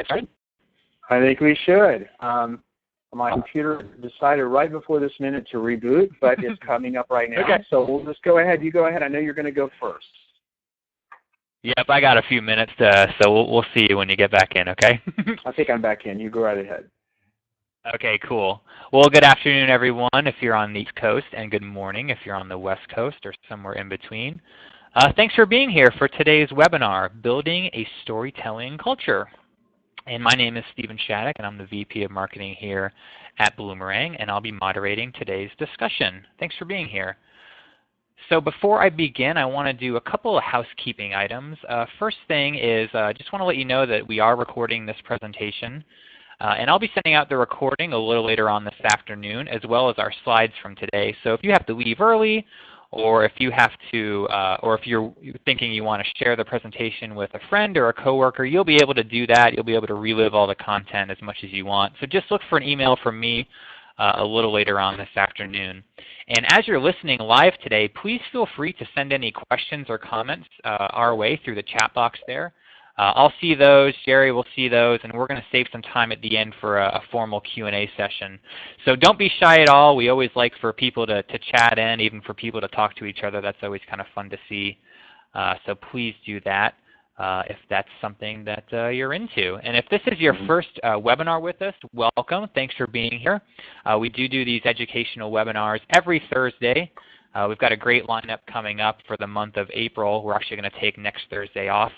get started? I think we should. My computer decided right before this minute to reboot, but it's coming up right now. Okay. So we'll just go ahead. You go ahead. I know you're going to go first. Yep, I got a few minutes, so we'll see you when you get back in, okay? I think I'm back in. You go right ahead. Okay, cool. Well, good afternoon, everyone, if you're on the East Coast, and good morning if you're on the West Coast or somewhere in between. Thanks for being here for today's webinar, Building a Storytelling Culture. And my name is Stephen Shattuck, and I'm the VP of Marketing here at Bloomerang, and I'll be moderating today's discussion. Thanks for being here. So before I begin, I want to do a couple of housekeeping items. First thing is I just want to let you know that we are recording this presentation, and I'll be sending out the recording a little later on this afternoon, as well as our slides from today. So if you have to leave early, or if you have to, or if you're thinking you want to share the presentation with a friend or a coworker, you'll be able to do that. You'll be able to relive all the content as much as you want. So just look for an email from me a little later on this afternoon. And as you're listening live today, please feel free to send any questions or comments our way through the chat box there. I'll see those, Jerry will see those, and we're going to save some time at the end for a formal Q&A session. So don't be shy at all. We always like for people to chat in, even for people to talk to each other. That's always kind of fun to see. So please do that if that's something that you're into. And if this is your first webinar with us, welcome. Thanks for being here. We do these educational webinars every Thursday. We've got a great lineup coming up for the month of April. We're actually going to take next Thursday off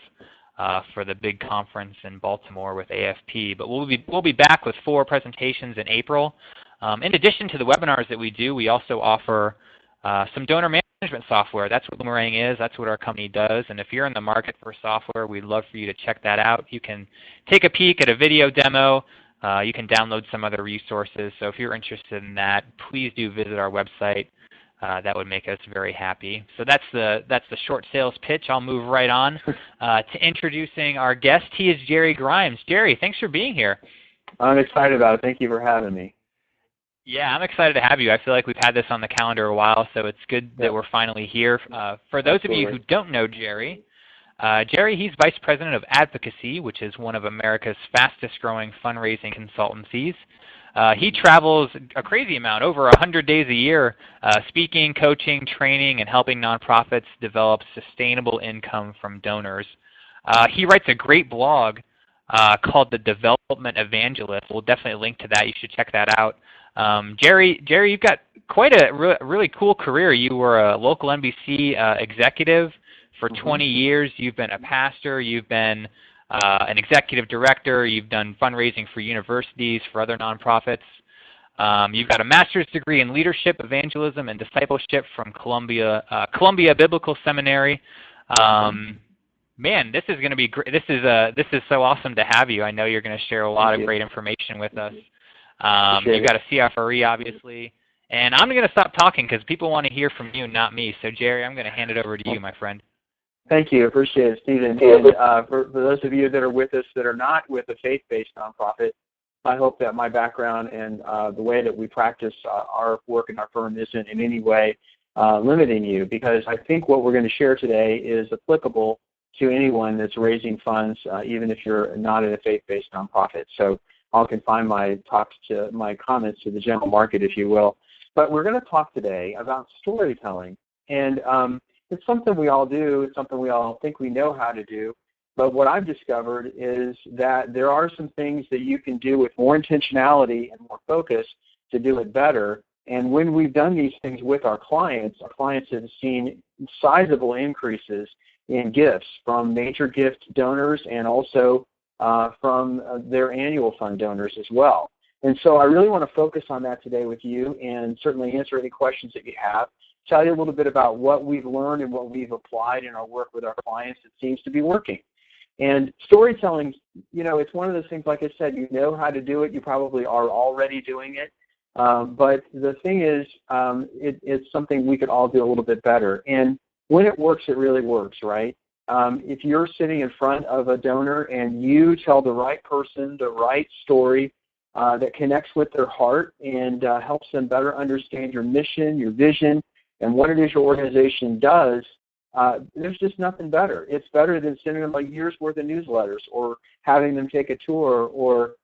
for the big conference in Baltimore with AFP. But we'll be back with 4 presentations in April. In addition to the webinars that we do, we also offer some donor management software. That's what Bloomerang is. That's what our company does. And if you're in the market for software, we'd love for you to check that out. You can take a peek at a video demo. You can download some other resources. So if you're interested in that, please do visit our website. That would make us very happy. So that's the short sales pitch. I'll move right on to introducing our guest. He is Jerry Grimes. Jerry, thanks for being here. I'm excited about it. Thank you for having me. Yeah, I'm excited to have you. I feel like we've had this on the calendar a while, so it's good that we're finally here. For those of you who don't know Jerry, he's Vice President of Advocacy, which is one of America's fastest growing fundraising consultancies. He travels a crazy amount, over 100 days a year, speaking, coaching, training, and helping nonprofits develop sustainable income from donors. He writes a great blog called The Development Evangelist. We'll definitely link to that. You should check that out. Jerry, you've got quite a really cool career. You were a local NBC executive for 20 years. You've been a pastor. You've been an executive director. You've done fundraising for universities, for other nonprofits. You've got a master's degree in leadership, evangelism, and discipleship from Columbia Biblical Seminary. Man, this is going to be great. This is so awesome to have you. I know you're going to share a lot of great information with us. You've got a CFRE, obviously. And I'm going to stop talking because people want to hear from you, not me. So, Jerry, I'm going to hand it over to you, my friend. Thank you. Appreciate it, Stephen. And for those of you that are with us that are not with a faith-based nonprofit, I hope that my background and the way that we practice our work in our firm isn't in any way limiting you, because I think what we're going to share today is applicable to anyone that's raising funds, even if you're not in a faith-based nonprofit. So I'll confine my comments to the general market, if you will. But we're going to talk today about storytelling. And it's something we all do. It's something we all think we know how to do. But what I've discovered is that there are some things that you can do with more intentionality and more focus to do it better. And when we've done these things with our clients have seen sizable increases in gifts from major gift donors and also from their annual fund donors as well. And so I really want to focus on that today with you and certainly answer any questions that you have. Tell you a little bit about what we've learned and what we've applied in our work with our clients that seems to be working. And storytelling, it's one of those things, like I said, you know how to do it. You probably are already doing it. But the thing is, it's something we could all do a little bit better. And when it works, it really works, right? If you're sitting in front of a donor and you tell the right person the right story that connects with their heart and helps them better understand your mission, your vision, and what it is your organization does, there's just nothing better. It's better than sending them a year's worth of newsletters or having them take a tour or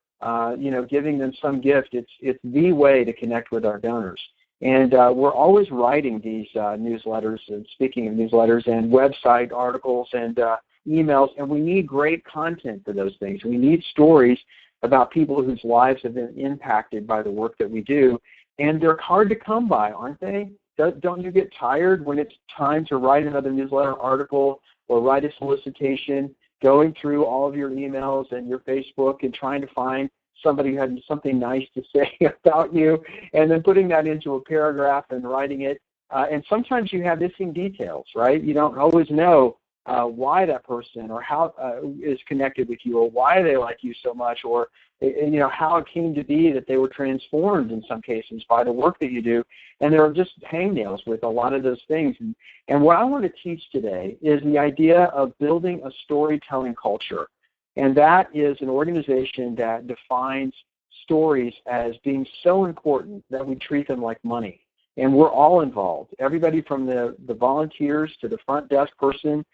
giving them some gift. It's the way to connect with our donors. And we're always writing these newsletters, and speaking of newsletters, and website articles and emails, and we need great content for those things. We need stories about people whose lives have been impacted by the work that we do, and they're hard to come by, aren't they? Don't you get tired when it's time to write another newsletter article or write a solicitation, going through all of your emails and your Facebook and trying to find somebody who had something nice to say about you, and then putting that into a paragraph and writing it? And sometimes you have missing details, right? You don't always know why that person or how is connected with you, or why they like you so much, or how it came to be that they were transformed in some cases by the work that you do. And there are just hangnails with a lot of those things. And what I want to teach today is the idea of building a storytelling culture. And that is an organization that defines stories as being so important that we treat them like money. And we're all involved, everybody from the volunteers to the front desk person,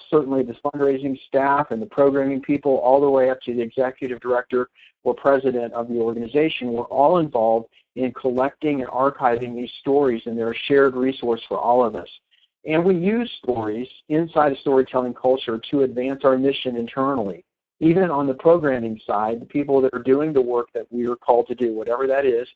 certainly the fundraising staff and the programming people, all the way up to the executive director or president of the organization. We're all involved in collecting and archiving these stories, and they're a shared resource for all of us. And we use stories inside a storytelling culture to advance our mission internally. Even on the programming side, the people that are doing the work that we are called to do, whatever that is,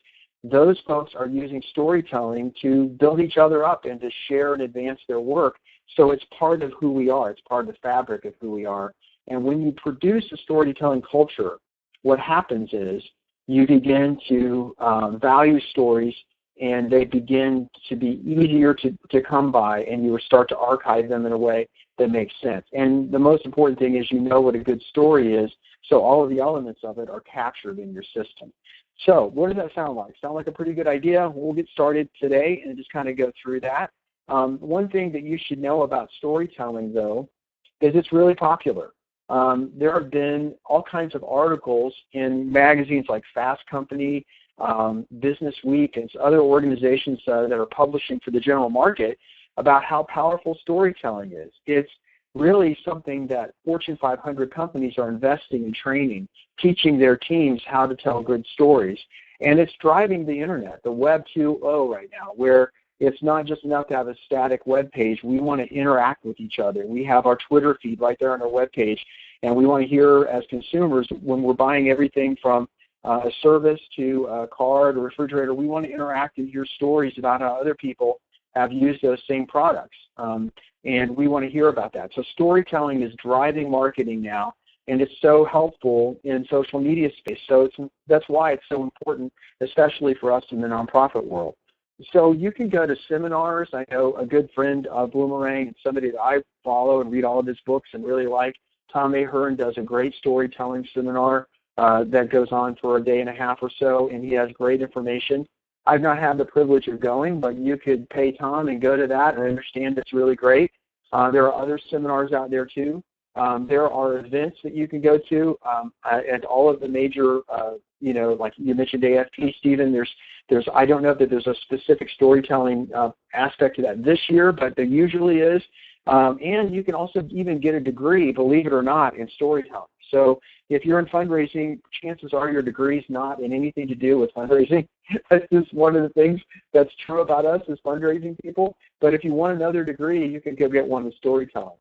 those folks are using storytelling to build each other up and to share and advance their work. So it's part of who we are. It's part of the fabric of who we are. And when you produce a storytelling culture, what happens is you begin to value stories, and they begin to be easier to come by, and you start to archive them in a way that makes sense. And the most important thing is you know what a good story is, so all of the elements of it are captured in your system. So what does that sound like? Sound like a pretty good idea? We'll get started today and just kind of go through that. One thing that you should know about storytelling, though, is it's really popular. There have been all kinds of articles in magazines like Fast Company, Business Week, and other organizations that are publishing for the general market about how powerful storytelling is. It's really something that Fortune 500 companies are investing in training, teaching their teams how to tell good stories. And it's driving the internet, the Web 2.0 right now, where it's not just enough to have a static web page. We want to interact with each other. We have our Twitter feed right there on our web page, and we want to hear, as consumers, when we're buying everything from a service to a car to a refrigerator, we want to interact and hear stories about how other people have used those same products. And we want to hear about that. So storytelling is driving marketing now, and it's so helpful in social media space. So that's why it's so important, especially for us in the nonprofit world. So you can go to seminars. I know a good friend of Bloomerang and somebody that I follow and read all of his books and really like, Tom Ahern, does a great storytelling seminar that goes on for a day and a half or so, and he has great information. I've not had the privilege of going, but you could pay Tom and go to that, and I understand it's really great. There are other seminars out there too. There are events that you can go to at all of the major, like you mentioned AFP, Stephen. I don't know that there's a specific storytelling aspect to that this year, but there usually is. And you can also even get a degree, believe it or not, in storytelling. So if you're in fundraising, chances are your degree is not in anything to do with fundraising. That's just one of the things that's true about us as fundraising people. But if you want another degree, you can go get one in storytelling.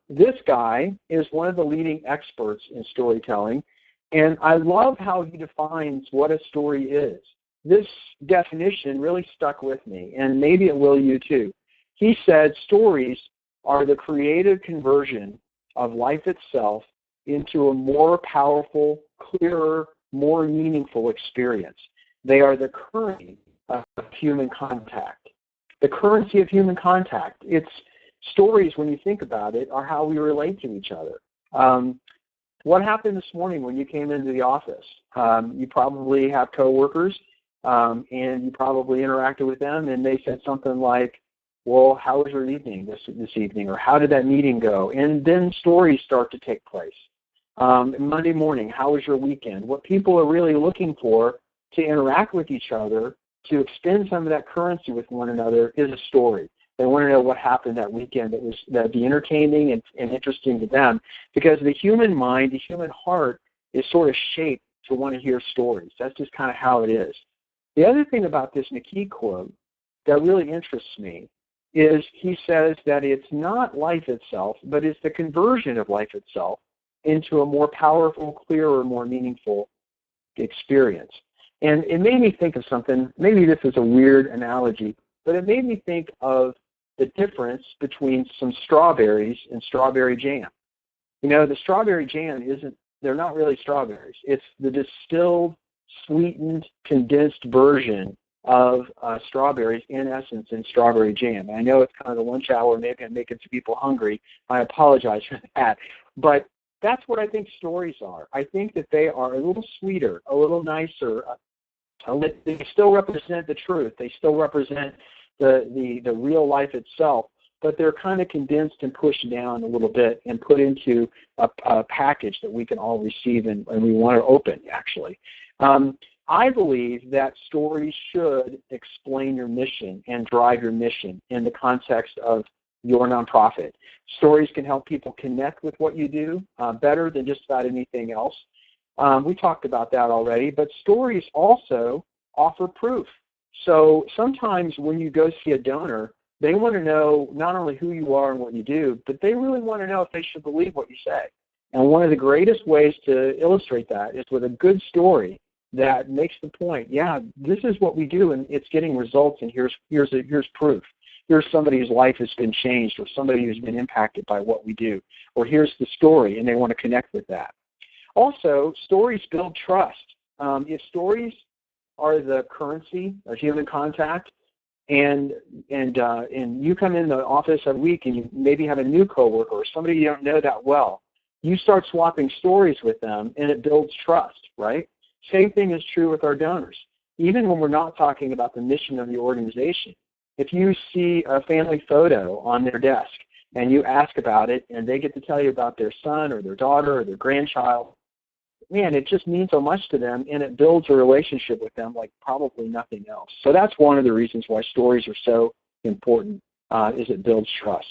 This guy is one of the leading experts in storytelling, and I love how he defines what a story is. This definition really stuck with me, and maybe it will you too. He said stories are the creative conversion of life itself into a more powerful, clearer, more meaningful experience. They are the currency of human contact. The currency of human contact. It's stories, when you think about it, are how we relate to each other. What happened this morning when you came into the office? You probably have coworkers, and you probably interacted with them, and they said something like, well, how was your evening this evening, or how did that meeting go? And then stories start to take place. Monday morning, how was your weekend? What people are really looking for to interact with each other, to expend some of that currency with one another, is a story. They want to know what happened that weekend that'd be entertaining and interesting to them, because the human mind, the human heart is sort of shaped to want to hear stories. That's just kind of how it is. The other thing about this McKee quote that really interests me is he says that it's not life itself, but it's the conversion of life itself into a more powerful, clearer, more meaningful experience. And it made me think of something. Maybe this is a weird analogy, but it made me think of the difference between some strawberries and strawberry jam. You know, the strawberry jam they're not really strawberries. It's the distilled, sweetened, condensed version of strawberries, in essence, in strawberry jam. I know it's kind of the lunch hour, maybe I'm making some people hungry. I apologize for that. But that's what I think stories are. I think that they are a little sweeter, a little nicer. They still represent the truth. They still represent the real life itself, but they're kind of condensed and pushed down a little bit and put into a package that we can all receive and we want to open, actually. I believe that stories should explain your mission and drive your mission in the context of your nonprofit. Stories can help people connect with what you do better than just about anything else. We talked about that already, but stories also offer proof. So sometimes when you go see a donor, they want to know not only who you are and what you do, but they really want to know if they should believe what you say. And one of the greatest ways to illustrate that is with a good story that makes the point, yeah, this is what we do and it's getting results, and here's proof. Here's somebody whose life has been changed, or somebody who's been impacted by what we do, or here's the story, and they want to connect with that. Also, stories build trust. If stories are the currency of human contact, and you come in the office every week and you maybe have a new coworker or somebody you don't know that well, you start swapping stories with them and it builds trust, right? Same thing is true with our donors. Even when we're not talking about the mission of the organization, if you see a family photo on their desk and you ask about it and they get to tell you about their son or their daughter or their grandchild, man, it just means so much to them, and it builds a relationship with them like probably nothing else. So that's one of the reasons why stories are so important, is it builds trust.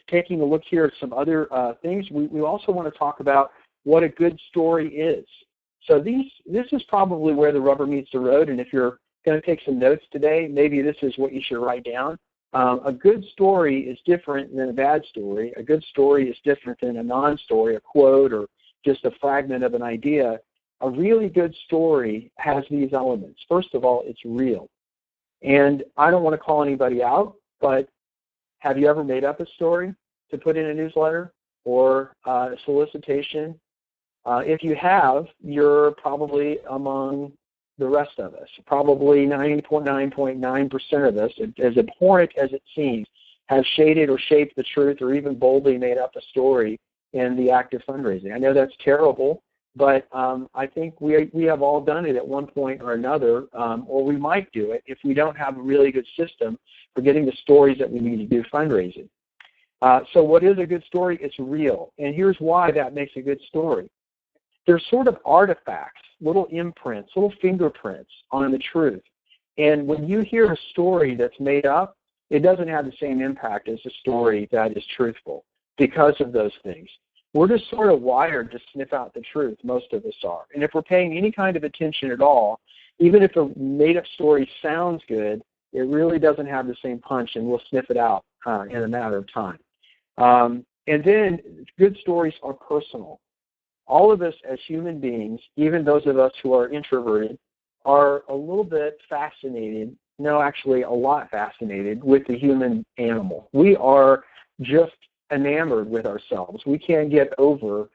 Taking a look here at some other things, we also want to talk about what a good story is. So this is probably where the rubber meets the road, and if you're going to take some notes today, maybe this is what you should write down. A good story is different than a bad story. A good story is different than a non-story, a quote, or just a fragment of an idea. A really good story has these elements. First of all, it's real. And I don't want to call anybody out, but have you ever made up a story to put in a newsletter or a solicitation? If you have, you're probably among the rest of us. Probably 99.9% of us, as abhorrent as it seems, have shaded or shaped the truth or even boldly made up a story in the act of fundraising. I know that's terrible, but I think we have all done it at one point or another, or we might do it if we don't have a really good system for getting the stories that we need to do fundraising. So what is a good story? It's real. And here's why that makes a good story. They're sort of artifacts, little imprints, little fingerprints on the truth. And when you hear a story that's made up, it doesn't have the same impact as a story that is truthful because of those things. We're just sort of wired to sniff out the truth, most of us are. And if we're paying any kind of attention at all, even if a made-up story sounds good, it really doesn't have the same punch, and we'll sniff it out in a matter of time. And then good stories are personal. All of us as human beings, even those of us who are introverted, are a little bit fascinated, no, actually a lot fascinated with the human animal. We are just enamored with ourselves. We can't get over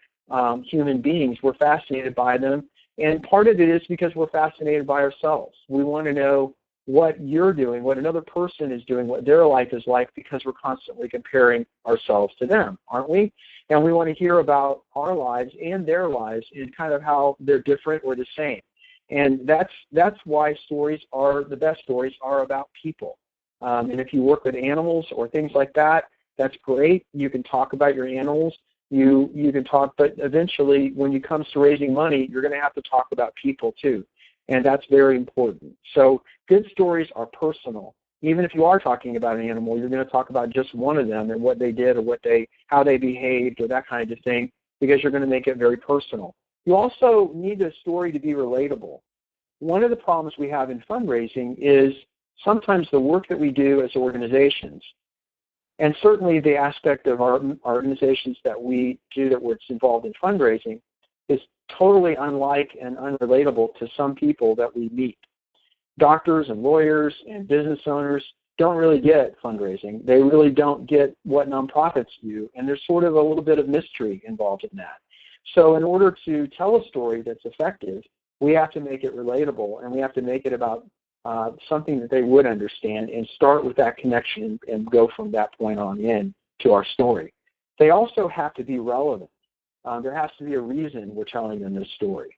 human beings. We're fascinated by them, and part of it is because we're fascinated by ourselves. We want to know what you're doing, what another person is doing, what their life is like, because we're constantly comparing ourselves to them, aren't we? And we want to hear about our lives and their lives and kind of how they're different or the same. And that's why stories are, the best stories are about people. And if you work with animals or things like that, that's great. You can talk about your animals. You can talk, but eventually when it comes to raising money, you're going to have to talk about people too. And that's very important. So good stories are personal. Even if you are talking about an animal, you're going to talk about just one of them and what they did or how they behaved or that kind of thing, because you're going to make it very personal. You also need the story to be relatable. One of the problems we have in fundraising is sometimes the work that we do as organizations, and certainly the aspect of our organizations that we do that's involved in fundraising, is totally unlike and unrelatable to some people that we meet. Doctors and lawyers and business owners don't really get fundraising. They really don't get what nonprofits do, and there's sort of a little bit of mystery involved in that. So in order to tell a story that's effective, we have to make it relatable, and we have to make it about something that they would understand and start with that connection and go from that point on in to our story. They also have to be relevant. There has to be a reason we're telling them this story.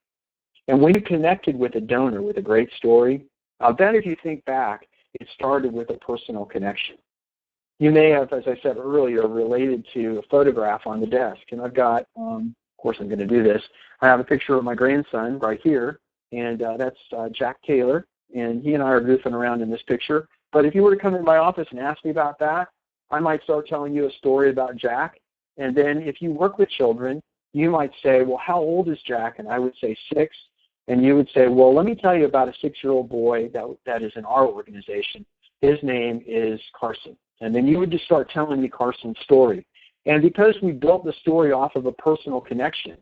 And when you connected with a donor with a great story, I'll bet if you think back, it started with a personal connection. You may have, as I said earlier, related to a photograph on the desk. And I've got, of course I'm going to do this, I have a picture of my grandson right here, and that's Jack Taylor, and he and I are goofing around in this picture. But if you were to come in my office and ask me about that, I might start telling you a story about Jack. And then if you work with children, you might say, well, how old is Jack? And I would say 6. And you would say, well, let me tell you about a 6-year-old boy that is in our organization. His name is Carson. And then you would just start telling me Carson's story. And because we built the story off of a personal connection,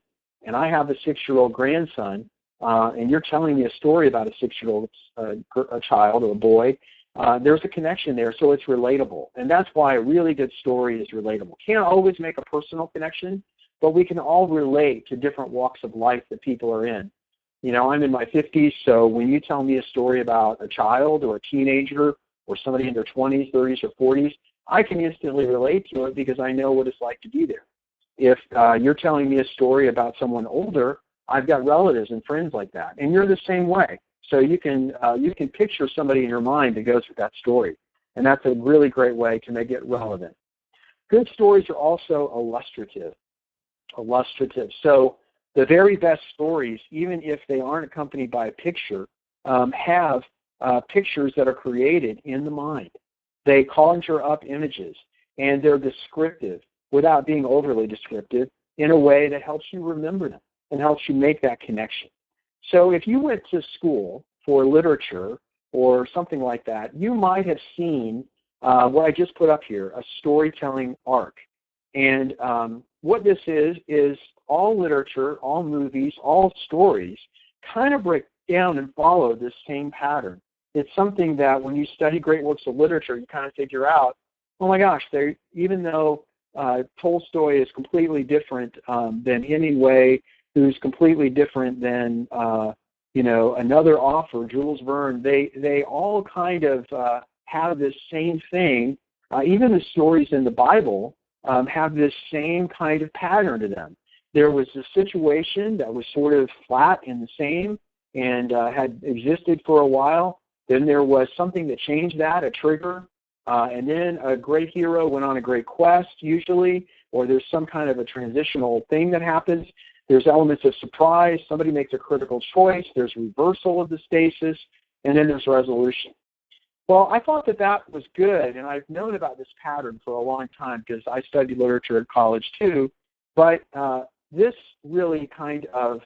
and I have a 6-year-old grandson, and you're telling me a story about a 6-year-old a child or a boy, there's a connection there, so it's relatable. And that's why a really good story is relatable. Can't always make a personal connection, but we can all relate to different walks of life that people are in. You know, I'm in my 50s, so when you tell me a story about a child or a teenager or somebody in their 20s, 30s, or 40s, I can instantly relate to it because I know what it's like to be there. If you're telling me a story about someone older, I've got relatives and friends like that, and you're the same way. So you can picture somebody in your mind that goes with that story, and that's a really great way to make it relevant. Good stories are also illustrative. So the very best stories, even if they aren't accompanied by a picture, have pictures that are created in the mind. They conjure up images, and they're descriptive without being overly descriptive in a way that helps you remember them and helps you make that connection. So if you went to school for literature or something like that, you might have seen what I just put up here, a storytelling arc. And what this is all literature, all movies, all stories kind of break down and follow this same pattern. It's something that when you study great works of literature, you kind of figure out, oh my gosh, even though Tolstoy is completely different than Hemingway, who's completely different than another author, Jules Verne, they all kind of have this same thing. Even the stories in the Bible have this same kind of pattern to them. There was a situation that was sort of flat and the same and had existed for a while. Then there was something that changed that, a trigger, and then a great hero went on a great quest usually, or there's some kind of a transitional thing that happens. There's elements of surprise, somebody makes a critical choice, there's reversal of the stasis, and then there's resolution. Well, I thought that was good, and I've known about this pattern for a long time because I studied literature at college too, but this really kind of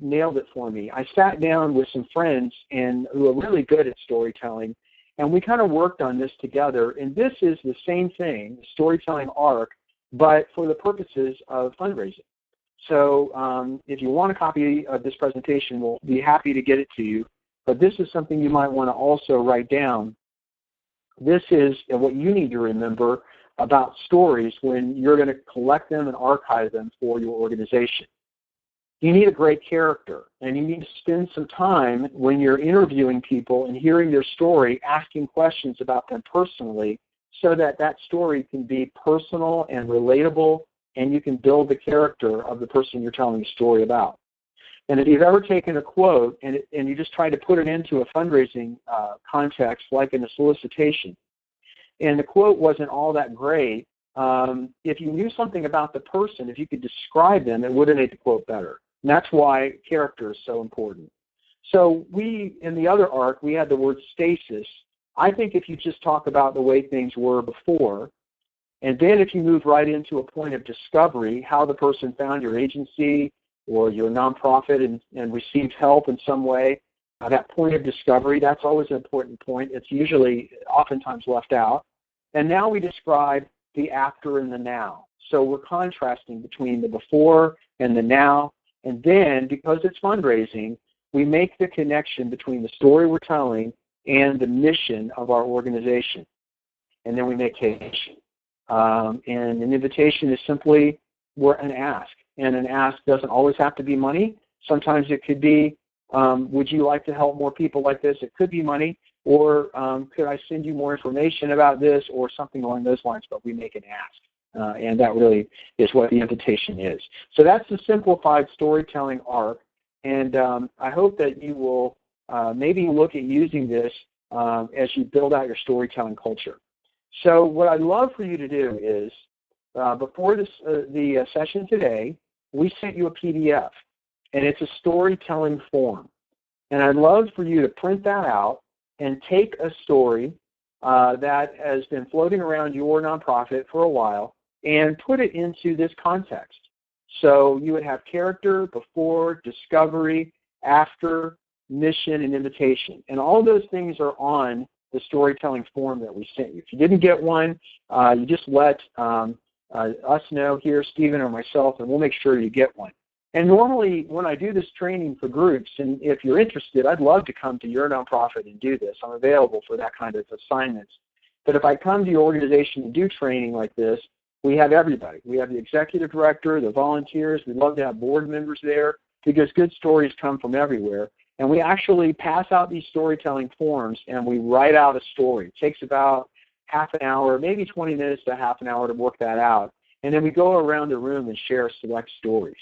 nailed it for me. I sat down with some friends who are really good at storytelling, and we kind of worked on this together, and this is the same thing, the storytelling arc, but for the purposes of fundraising. So if you want a copy of this presentation, we'll be happy to get it to you, but this is something you might want to also write down. This is what you need to remember about stories when you're going to collect them and archive them for your organization. You need a great character, and you need to spend some time when you're interviewing people and hearing their story, asking questions about them personally so that that story can be personal and relatable, and you can build the character of the person you're telling the story about. And if you've ever taken a quote and you just try to put it into a fundraising context, like in a solicitation, and the quote wasn't all that great, if you knew something about the person, if you could describe them, it would have made the quote better. And that's why character is so important. So in the other arc, we had the word stasis. I think if you just talk about the way things were before, and then if you move right into a point of discovery, how the person found your agency or your nonprofit and received help in some way, that point of discovery, that's always an important point. It's usually oftentimes left out. And now we describe the after and the now. So we're contrasting between the before and the now. And then, because it's fundraising, we make the connection between the story we're telling and the mission of our organization. And then we make invitation. And an invitation is simply an ask. And an ask doesn't always have to be money. Sometimes it could be, would you like to help more people like this? It could be money. Or could I send you more information about this, or something along those lines, but we make an ask. And that really is what the invitation is. So that's the simplified storytelling arc. And I hope that you will maybe look at using this as you build out your storytelling culture. So what I'd love for you to do is, before the session today, we sent you a PDF, and it's a storytelling form. And I'd love for you to print that out and take a story that has been floating around your nonprofit for a while and put it into this context. So you would have character, before, discovery, after, mission, and invitation. And all of those things are on the storytelling form that we sent you. If you didn't get one, you just let us know here, Stephen or myself, and we'll make sure you get one. And normally when I do this training for groups, and if you're interested, I'd love to come to your nonprofit and do this. I'm available for that kind of assignments. But if I come to your organization and do training like this, we have everybody. We have the executive director, the volunteers. We'd love to have board members there because good stories come from everywhere. And we actually pass out these storytelling forms and we write out a story. It takes about half an hour, maybe 20 minutes to half an hour to work that out. And then we go around the room and share select stories.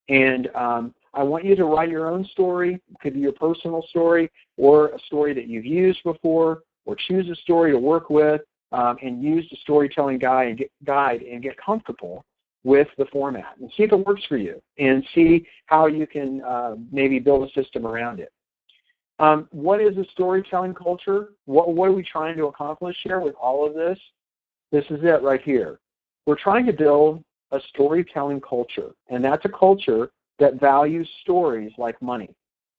And I want you to write your own story. It could be your personal story or a story that you've used before, or choose a story to work with and use the storytelling guide and get comfortable with the format and see if it works for you and see how you can maybe build a system around it. What is a storytelling culture? What are we trying to accomplish here with all of this? This is it right here. We're trying to build a storytelling culture, and that's a culture that values stories like money.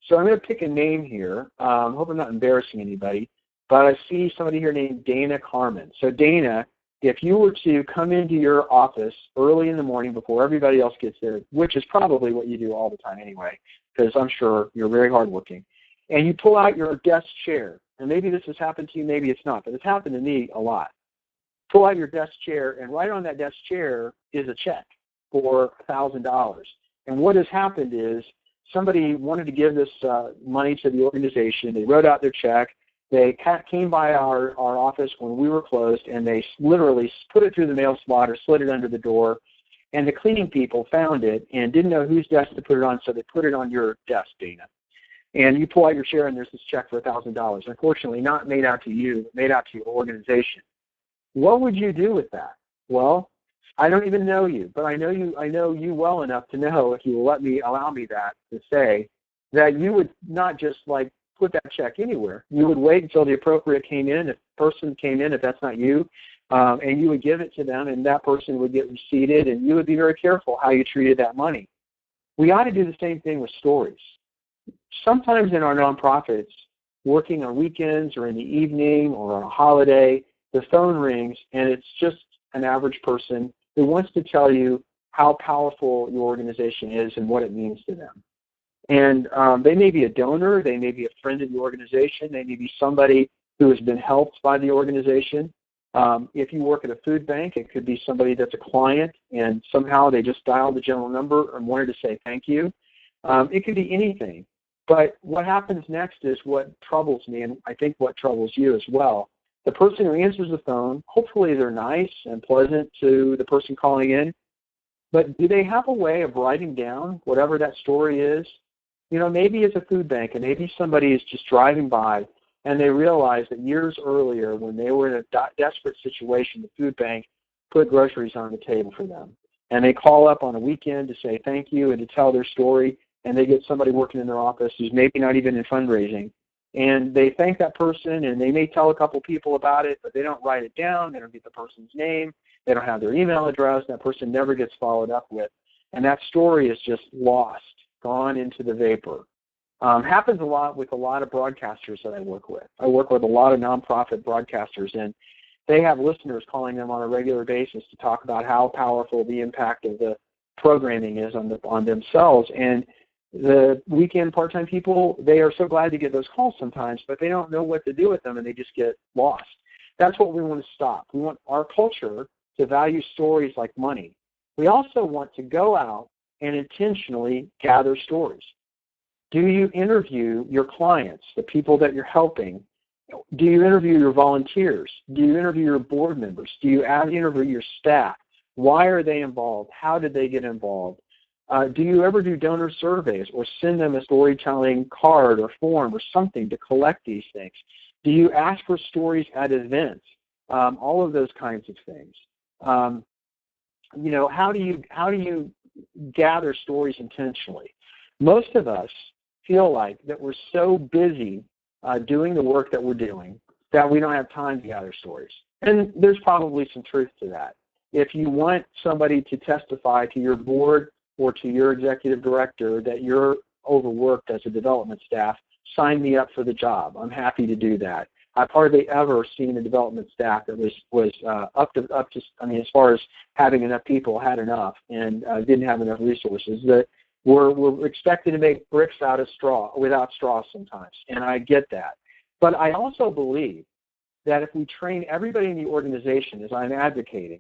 So I'm going to pick a name here. I hope I'm not embarrassing anybody, but I see somebody here named Dana Carmen. So Dana, if you were to come into your office early in the morning before everybody else gets there, which is probably what you do all the time anyway, because I'm sure you're very hardworking, and you pull out your desk chair, and maybe this has happened to you, maybe it's not, but it's happened to me a lot. Pull out your desk chair, and right on that desk chair is a check for $1,000. And what has happened is somebody wanted to give this money to the organization. They wrote out their check. They came by our office when we were closed, and they literally put it through the mail slot or slid it under the door. And the cleaning people found it and didn't know whose desk to put it on, so they put it on your desk, Dana. And you pull out your chair, and there's this check for $1,000. Unfortunately, not made out to you, but made out to your organization. What would you do with that? Well, I don't even know you, but I know you well enough to know, if you will allow me that, to say that you would not just like put that check anywhere. You would wait until the appropriate person came in, if that's not you, and you would give it to them, and that person would get receipted, and you would be very careful how you treated that money. We ought to do the same thing with stories. Sometimes in our nonprofits, working on weekends or in the evening or on a holiday, the phone rings, and it's just an average person who wants to tell you how powerful your organization is and what it means to them. And they may be a donor, they may be a friend of the organization, they may be somebody who has been helped by the organization. If you work at a food bank, it could be somebody that's a client and somehow they just dialed the general number and wanted to say thank you. It could be anything. But what happens next is what troubles me, and I think what troubles you as well. The person who answers the phone, hopefully they're nice and pleasant to the person calling in, but do they have a way of writing down whatever that story is? You know, maybe it's a food bank, and maybe somebody is just driving by, and they realize that years earlier when they were in a desperate situation, the food bank put groceries on the table for them. And they call up on a weekend to say thank you and to tell their story, and they get somebody working in their office who's maybe not even in fundraising And they thank that person, and they may tell a couple people about it, but they don't write it down. They don't get the person's name. They don't have their email address. That person never gets followed up with. And that story is just lost, gone into the vapor. Happens a lot with a lot of broadcasters that I work with. I work with a lot of nonprofit broadcasters, and they have listeners calling them on a regular basis to talk about how powerful the impact of the programming is on themselves. And the weekend part-time people, they are so glad to get those calls sometimes, but they don't know what to do with them, and they just get lost. That's what we want to stop. We want our culture to value stories like money. We also want to go out and intentionally gather stories. Do you interview your clients, the people that you're helping? Do you interview your volunteers? Do you interview your board members? Do you interview your staff? Why are they involved? How did they get involved? Do you ever do donor surveys or send them a storytelling card or form or something to collect these things? Do you ask for stories at events? All of those kinds of things. How do you gather stories intentionally? Most of us feel like that we're so busy doing the work that we're doing that we don't have time to gather stories. And there's probably some truth to that. If you want somebody to testify to your board or to your executive director that you're overworked as a development staff, sign me up for the job. I'm happy to do that. I've hardly ever seen a development staff that was up to as far as having enough people, had enough, and didn't have enough resources. That we're expected to make bricks out of straw, without straw sometimes, and I get that. But I also believe that if we train everybody in the organization, as I'm advocating,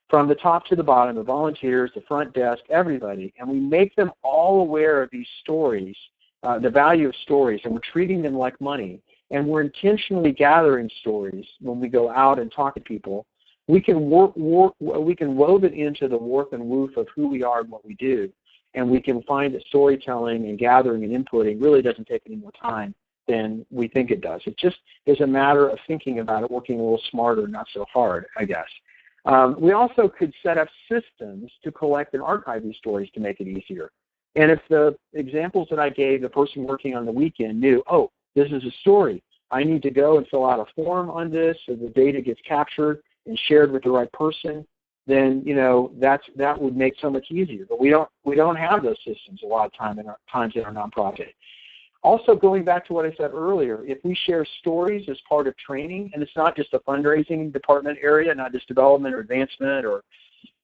from the top to the bottom, the volunteers, the front desk, everybody, and we make them all aware of these stories, the value of stories, and we're treating them like money, and we're intentionally gathering stories when we go out and talk to people, we can wove it into the warp and woof of who we are and what we do, and we can find that storytelling and gathering and inputting really doesn't take any more time than we think it does. It just is a matter of thinking about it, working a little smarter, not so hard, I guess. We also could set up systems to collect and archive these stories to make it easier. And if the examples that I gave, the person working on the weekend knew, oh, this is a story, I need to go and fill out a form on this so the data gets captured and shared with the right person, then that would make so much easier. But we don't have those systems a lot of times in our nonprofit. Also, going back to what I said earlier, if we share stories as part of training, and it's not just a fundraising department area, not just development or advancement or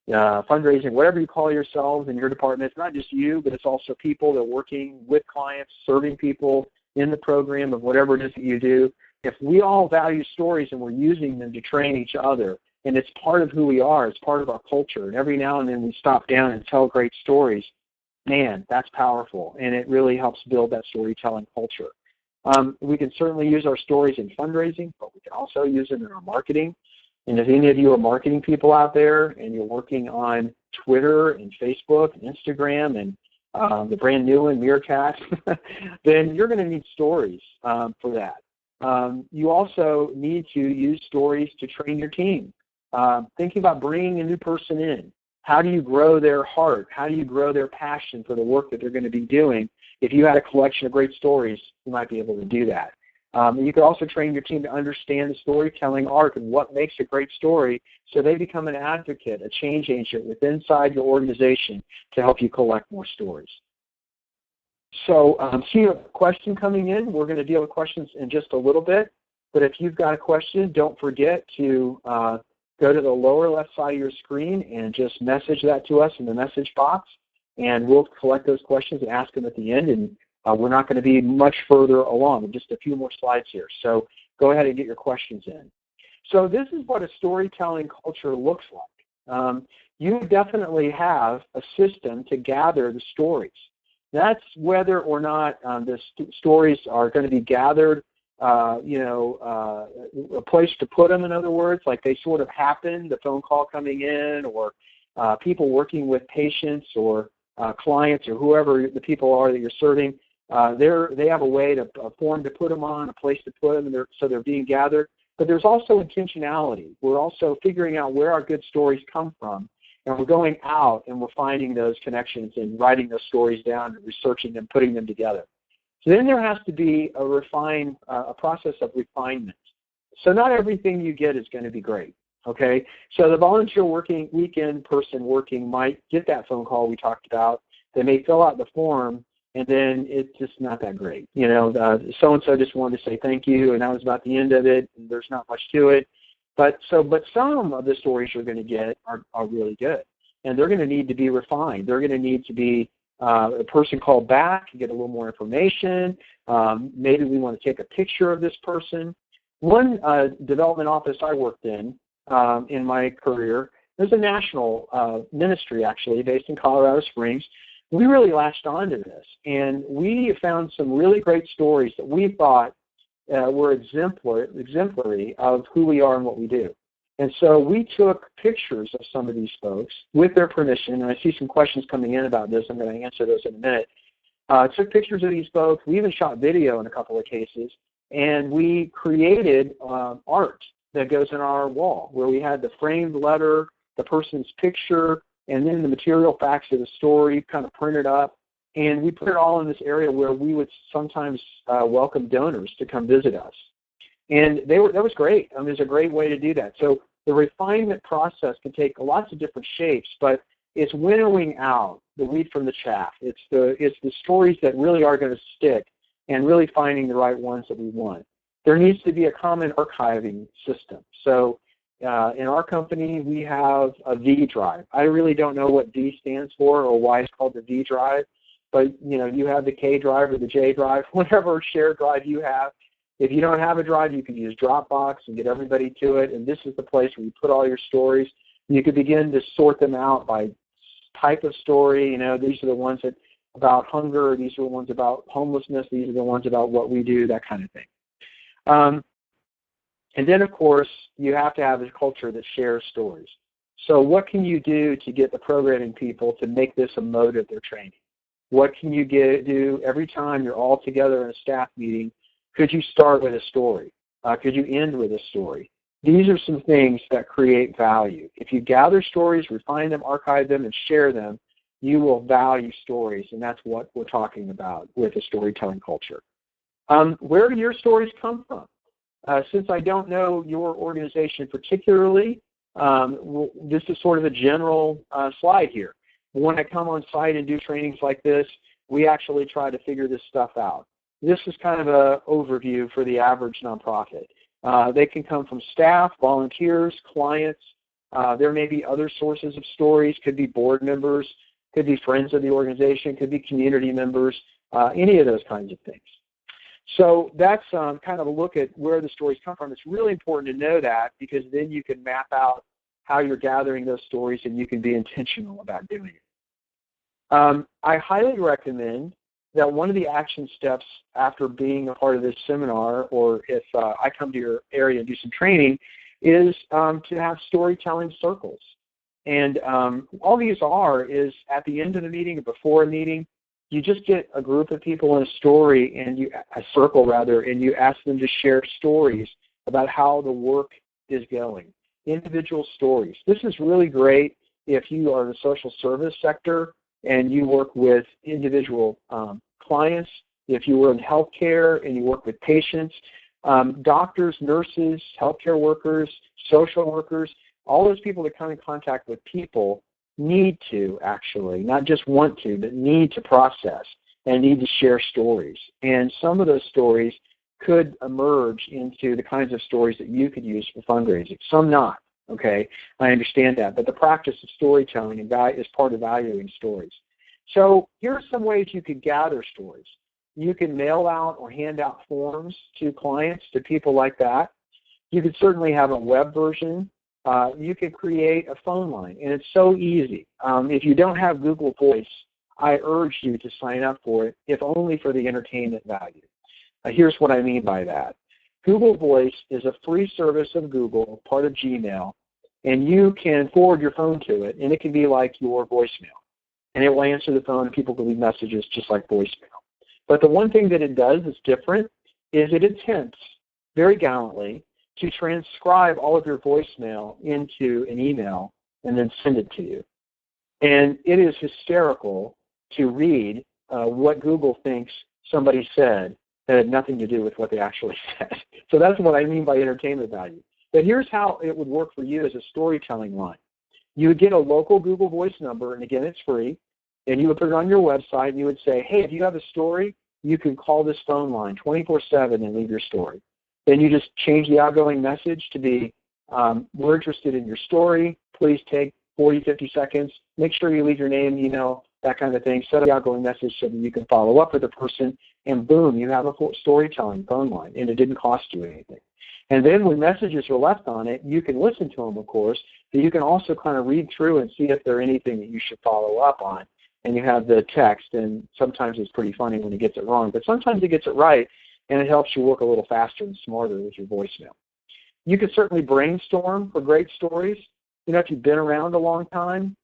fundraising, whatever you call yourselves in your department, it's not just you, but it's also people that are working with clients, serving people in the program of whatever it is that you do. If we all value stories and we're using them to train each other, and it's part of who we are, it's part of our culture, and every now and then we stop down and tell great stories, man, that's powerful, and it really helps build that storytelling culture. We can certainly use our stories in fundraising, but we can also use them in our marketing. And if any of you are marketing people out there and you're working on Twitter and Facebook and Instagram and the brand new one, Meerkat, then you're going to need stories for that. You also need to use stories to train your team. Thinking about bringing a new person in. How do you grow their heart? How do you grow their passion for the work that they're going to be doing? If you had a collection of great stories, you might be able to do that. You could also train your team to understand the storytelling art and what makes a great story so they become an advocate, a change agent inside your organization to help you collect more stories. So see a question coming in. We're going to deal with questions in just a little bit. But if you've got a question, don't forget to go to the lower left side of your screen and just message that to us in the message box, and we'll collect those questions and ask them at the end, and we're not going to be much further along, just a few more slides here. So go ahead and get your questions in. So this is what a storytelling culture looks like. You definitely have a system to gather the stories. That's whether or not the stories are going to be gathered, a place to put them, in other words, like they sort of happen, the phone call coming in, or people working with patients or clients or whoever the people are that you're serving. They have a form to put them on, a place to put them, and so they're being gathered. But there's also intentionality. We're also figuring out where our good stories come from, and we're going out and we're finding those connections and writing those stories down and researching them, putting them together. So then there has to be a process of refinement. So not everything you get is going to be great, okay? So the volunteer working weekend person working might get that phone call we talked about. They may fill out the form, and then it's just not that great. You know, so-and-so just wanted to say thank you, and that was about the end of it, and there's not much to it. But some of the stories you're going to get are really good, and they're going to need to be refined. They're going to need to be a person called back and get a little more information. Maybe we want to take a picture of this person. One development office I worked in my career, there's a national ministry actually based in Colorado Springs. We really latched onto this, and we found some really great stories that we thought were exemplary of who we are and what we do. And so we took pictures of some of these folks with their permission, and I see some questions coming in about this. I'm going to answer those in a minute. Took pictures of these folks. We even shot video in a couple of cases, and we created art that goes in our wall where we had the framed letter, the person's picture, and then the material facts of the story kind of printed up. And we put it all in this area where we would sometimes welcome donors to come visit us. And that was great. I mean, it's a great way to do that. So the refinement process can take lots of different shapes, but it's winnowing out the wheat from the chaff. It's the stories that really are going to stick and really finding the right ones that we want. There needs to be a common archiving system. So in our company, we have a V drive. I really don't know what V stands for or why it's called the V drive, but you know, you have the K drive or the J drive, whatever shared drive you have. If you don't have a drive, you can use Dropbox and get everybody to it, and this is the place where you put all your stories. You can begin to sort them out by type of story. You know, these are the ones about hunger, these are the ones about homelessness, these are the ones about what we do, that kind of thing. And then, of course, you have to have a culture that shares stories. So what can you do to get the programming people to make this a mode of their training? What can you do every time you're all together in a staff meeting? Could you start with a story? Could you end with a story? These are some things that create value. If you gather stories, refine them, archive them, and share them, you will value stories, and that's what we're talking about with a storytelling culture. Where do your stories come from? Since I don't know your organization particularly, this is sort of a general slide here. When I come on site and do trainings like this, we actually try to figure this stuff out. This is kind of an overview for the average nonprofit. They can come from staff, volunteers, clients. There may be other sources of stories, could be board members, could be friends of the organization, could be community members, any of those kinds of things. So that's kind of a look at where the stories come from. It's really important to know that because then you can map out how you're gathering those stories and you can be intentional about doing it. I highly recommend that one of the action steps after being a part of this seminar, or if I come to your area and do some training, is to have storytelling circles. And all these is at the end of the meeting or before a meeting, you just get a group of people in a story, and a circle rather, and you ask them to share stories about how the work is going. Individual stories. This is really great if you are in the social service sector and you work with individual clients, if you were in healthcare and you work with patients, doctors, nurses, healthcare workers, social workers, all those people that come in contact with people need to actually, not just want to, but need to process and need to share stories. And some of those stories could emerge into the kinds of stories that you could use for fundraising. Some not, okay? I understand that. But the practice of storytelling is part of valuing stories. So here are some ways you could gather stories. You can mail out or hand out forms to clients, to people like that. You could certainly have a web version. You could create a phone line, and it's so easy. If you don't have Google Voice, I urge you to sign up for it, if only for the entertainment value. Here's what I mean by that. Google Voice is a free service of Google, part of Gmail, and you can forward your phone to it, and it can be like your voicemail. And it will answer the phone, and people can leave messages just like voicemail. But the one thing that it does that's different is it attempts very gallantly to transcribe all of your voicemail into an email and then send it to you. And it is hysterical to read what Google thinks somebody said that had nothing to do with what they actually said. So that's what I mean by entertainment value. But here's how it would work for you as a storytelling line. You would get a local Google Voice number, and again, it's free, and you would put it on your website, and you would say, hey, if you have a story, you can call this phone line 24/7 and leave your story. Then you just change the outgoing message to be, we're interested in your story. Please take 40, 50 seconds. Make sure you leave your name, email, that kind of thing. Set up the outgoing message so that you can follow up with the person, and boom, you have a storytelling phone line, and it didn't cost you anything. And then when messages are left on it, you can listen to them, of course, but you can also kind of read through and see if there's anything that you should follow up on. And you have the text, and sometimes it's pretty funny when it gets it wrong, but sometimes it gets it right, and it helps you work a little faster and smarter with your voicemail. You can certainly brainstorm for great stories. If you've been around a long time,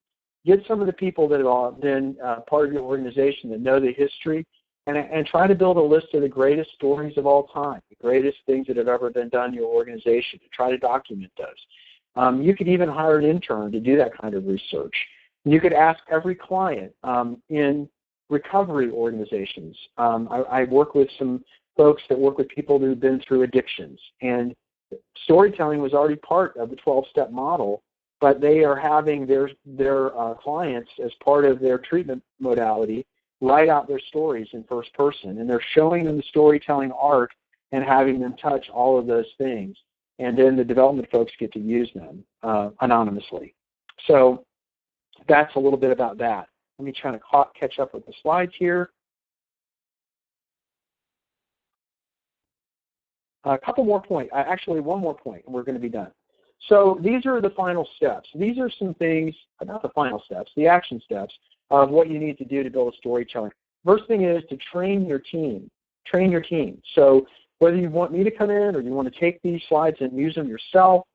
get some of the people that have been part of your organization that know the history, and try to build a list of the greatest stories of all time, the greatest things that have ever been done in your organization, to try to document those. You could even hire an intern to do that kind of research. You could ask every client in recovery organizations. I work with some folks that work with people who've been through addictions, and storytelling was already part of the 12-step model, but they are having their clients, as part of their treatment modality, write out their stories in first person, and they're showing them the storytelling art and having them touch all of those things, and then the development folks get to use them anonymously. So that's a little bit about that. Let me try to catch up with the slides here. A couple more points, actually one more point, and we're going to be done. So these are the final steps. These are some things, not the final steps, the action steps of what you need to do to build a storytelling. First thing is to train your team. Train your team. So whether you want me to come in or you want to take these slides and use them yourself,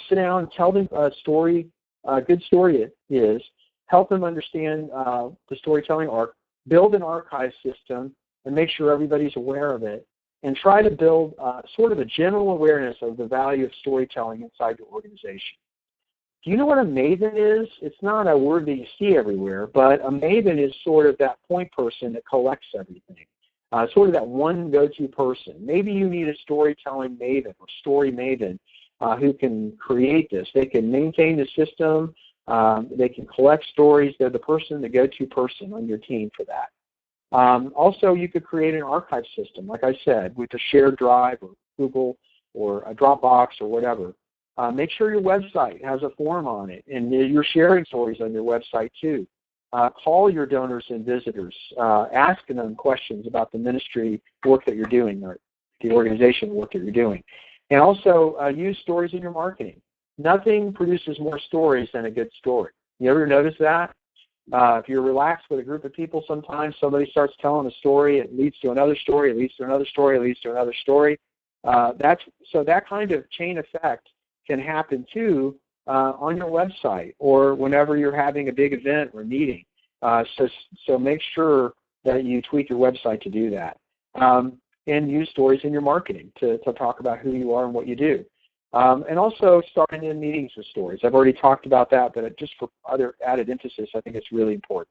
sit down, tell them a story, a good story it is, help them understand the storytelling arc, build an archive system, and make sure everybody's aware of it, and try to build sort of a general awareness of the value of storytelling inside your organization. Do you know what a maven is? It's not a word that you see everywhere, but a maven is sort of that point person that collects everything, sort of that one go-to person. Maybe you need a storytelling maven or story maven who can create this. They can maintain the system. They can collect stories. They're the person, the go-to person on your team for that. Also, you could create an archive system, like I said, with a shared drive or Google or a Dropbox or whatever. Make sure your website has a form on it, and you're sharing stories on your website too. Call your donors and visitors, asking them questions about the ministry work that you're doing or the organization work that you're doing. And also use stories in your marketing. Nothing produces more stories than a good story. You ever notice that? If you're relaxed with a group of people, sometimes somebody starts telling a story, it leads to another story, it leads to another story, it leads to another story. So that kind of chain effect can happen too on your website or whenever you're having a big event or meeting. So make sure that you tweak your website to do that. And use stories in your marketing to talk about who you are and what you do. And also starting in meetings with stories. I've already talked about that, but just for other added emphasis, I think it's really important.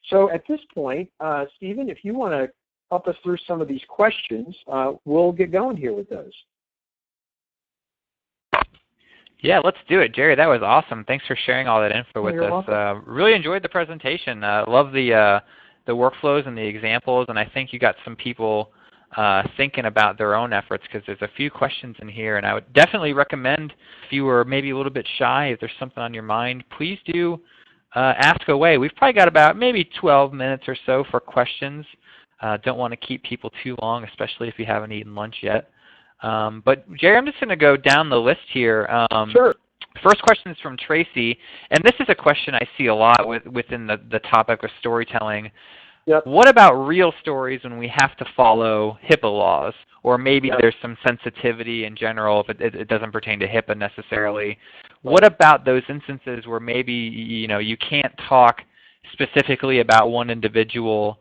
So at this point, Stephen, if you want to help us through some of these questions, we'll get going here with those. Yeah, let's do it. Jerry, that was awesome. Thanks for sharing all that info with us. Really enjoyed the presentation. Love the workflows and the examples, and I think you got some people thinking about their own efforts, because there's a few questions in here, and I would definitely recommend, if you were maybe a little bit shy, if there's something on your mind, please do ask away. We've probably got about maybe 12 minutes or so for questions. Don't want to keep people too long, especially if you haven't eaten lunch yet. But Jerry, I'm just going to go down the list here. Sure. First question is from Tracy, and this is a question I see a lot within the topic of storytelling. Yep. What about real stories when we have to follow HIPAA laws, or maybe there's some sensitivity in general if it doesn't pertain to HIPAA necessarily? Right. What about those instances where maybe you can't talk specifically about one individual,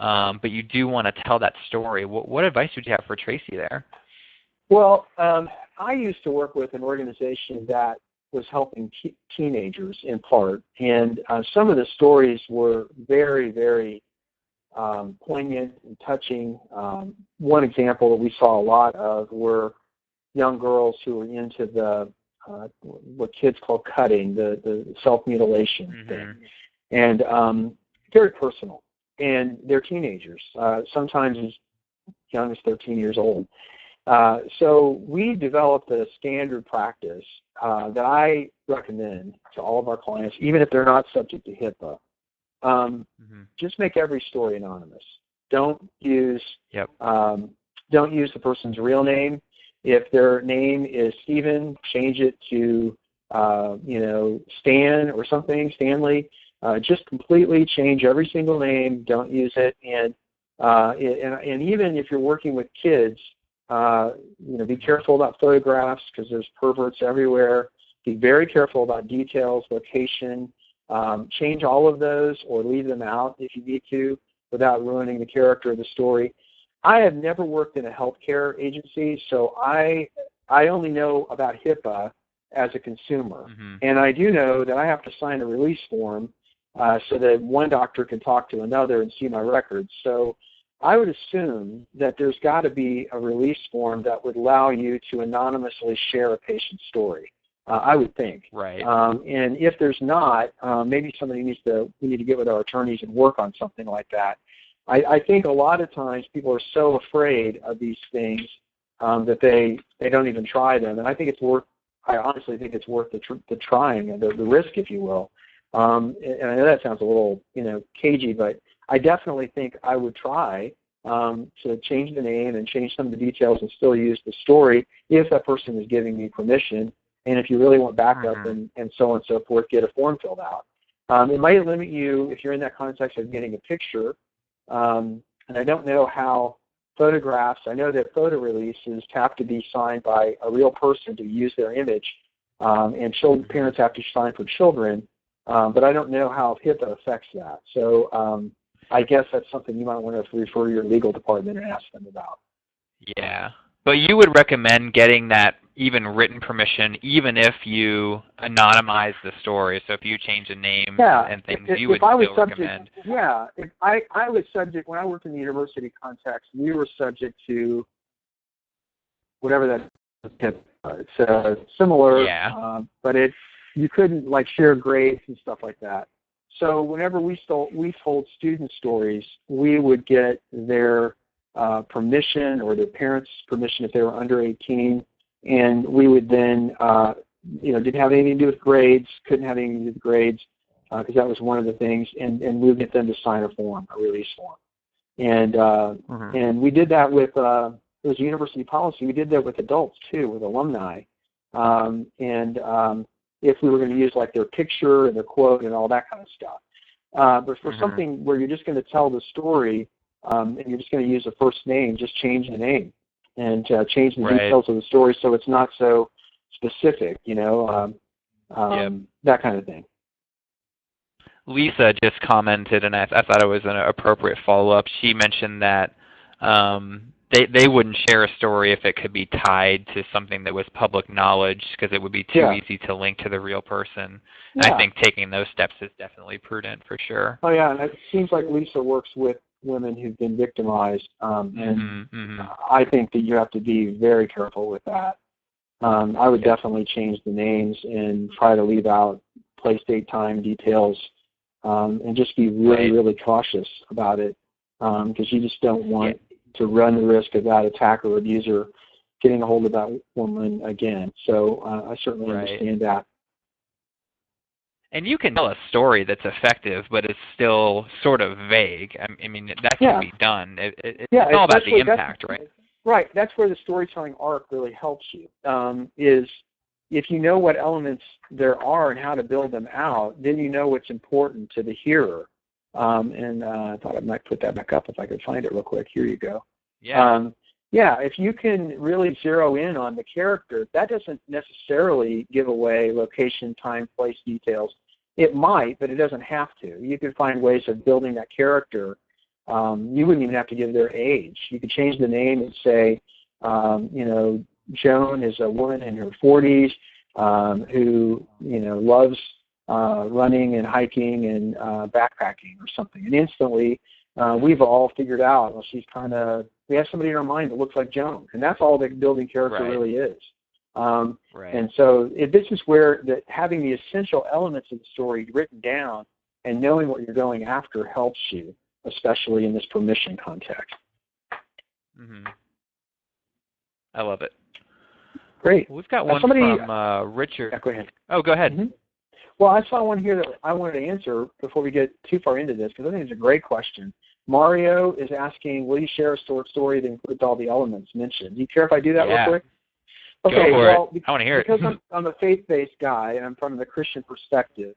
but you do want to tell that story? What advice would you have for Tracy there? Well, I used to work with an organization that was helping teenagers in part, and some of the stories were very, very poignant and touching. One example that we saw a lot of were young girls who were into the what kids call cutting, the self-mutilation thing, and very personal. And they're teenagers, sometimes as young as 13 years old. So we developed a standard practice that I recommend to all of our clients, even if they're not subject to HIPAA. Just make every story anonymous. Don't use the person's real name. If their name is Stephen, change it to Stan or something, Stanley. Just completely change every single name. Don't use it. And even if you're working with kids, be careful about photographs because there's perverts everywhere. Be very careful about details, location. Change all of those or leave them out if you need to without ruining the character of the story. I have never worked in a healthcare agency, so I only know about HIPAA as a consumer. And I do know that I have to sign a release form so that one doctor can talk to another and see my records. So I would assume that there's got to be a release form that would allow you to anonymously share a patient's story. I would think. Right. And if there's not, maybe we need to get with our attorneys and work on something like that. I think a lot of times people are so afraid of these things that they don't even try them. And I honestly think it's worth the trying, the risk, if you will. And I know that sounds a little, cagey, but I definitely think I would try to change the name and change some of the details and still use the story if that person is giving me permission. And if you really want backup and so on and so forth, get a form filled out. It might limit you, if you're in that context, of getting a picture. And I don't know how photographs, I know that photo releases have to be signed by a real person to use their image, and parents have to sign for children, but I don't know how HIPAA affects that. So I guess that's something you might want to refer to your legal department and ask them about. Yeah. But you would recommend getting that even written permission, even if you anonymize the story. So if you change a name and things, you would still recommend. Yeah. I was subject, when I worked in the university context, we were subject to whatever that is. It's similar, but you couldn't share grades and stuff like that. So whenever we told student stories, we would get their permission or their parents' permission if they were under 18, and we would then, didn't have anything to do with grades, couldn't have anything to do with grades, because that was one of the things, and we would get them to sign a form, a release form. And we did that with, it was a university policy, we did that with adults too, with alumni. If we were going to use their picture and their quote and all that kind of stuff. But for something where you're just going to tell the story, and you're just going to use the first name, just change the name and change the details of the story so it's not so specific, that kind of thing. Lisa just commented, and I thought it was an appropriate follow-up. She mentioned that they wouldn't share a story if it could be tied to something that was public knowledge because it would be too easy to link to the real person. And I think taking those steps is definitely prudent for sure. Oh, yeah, and it seems like Lisa works with women who've been victimized, and I think that you have to be very careful with that. I would definitely change the names and try to leave out place, date, time details, and just be really, really cautious about it because you just don't want to run the risk of that attacker or abuser getting a hold of that woman again. So I certainly understand that. And you can tell a story that's effective, but it's still sort of vague. I mean, that can be done. It's all about the impact, right? Right. That's where the storytelling arc really helps you, is if you know what elements there are and how to build them out, then you know what's important to the hearer. And I thought I might put that back up if I could find it real quick. Here you go. If you can really zero in on the character, that doesn't necessarily give away location, time, place details. It might, but it doesn't have to. You can find ways of building that character. You wouldn't even have to give their age. You could change the name and say, Joan is a woman in her 40s who, loves running and hiking and backpacking or something. And instantly we've all figured out, well, we have somebody in our mind that looks like Joan, and that's all that building character really is. And so this is where having the essential elements of the story written down and knowing what you're going after helps you, especially in this permission context. Mm-hmm. I love it. Great. We've got one from Richard. Yeah, go ahead. Oh, go ahead. Mm-hmm. Well, I saw one here that I wanted to answer before we get too far into this, because I think it's a great question. Mario is asking, will you share a short story that includes all the elements mentioned? Do you care if I do that real quick? Okay, go for it. I want to hear it. Because I'm a faith-based guy and I'm from the Christian perspective,